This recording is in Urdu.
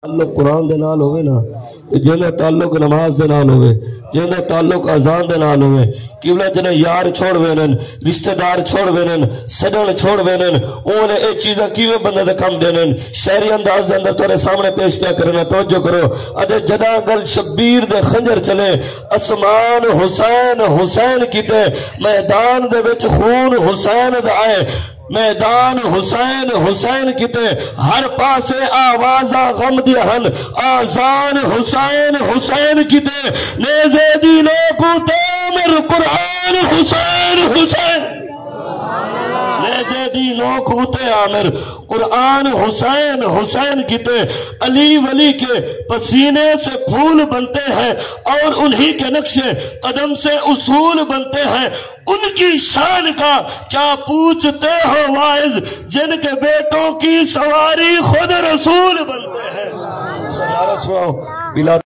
تعلق قرآن دے نال ہوئے نا، جنہیں تعلق نماز دے نال ہوئے، جنہیں تعلق اذان دے نال ہوئے، قبلہ جنہیں یار چھوڑ وینن، رشتہ دار چھوڑ وینن، سجن چھوڑ وینن، انہیں اے چیزیں کیویں بندے دے کم دینن، شہری انداز دے اندر تورے سامنے پیش پیا کرنا، توجہ کرو۔ ادھے جدا گل شبیر دے خنجر چلے، اسمان حسین حسین کیتے، میدان دے وچ خون حسین دا آئے، میدان حسین حسین کیتے، ہر پاسے آوازہ غم دی ہن، آزان حسین حسین کیتے، نیزے دینوں کو تامر قرآن حسین حسین، نیزے دینوں کو تامر قرآن حسین حسین کیتے۔ علی ولی کے پسینے سے پھول بنتے ہیں اور انہی کے نقش قدم سے اصول بنتے ہیں، ان کی شان کا کیا پوچھتے ہو واعظ، جن کے بیٹوں کی سواری خود رسول بنتے ہیں۔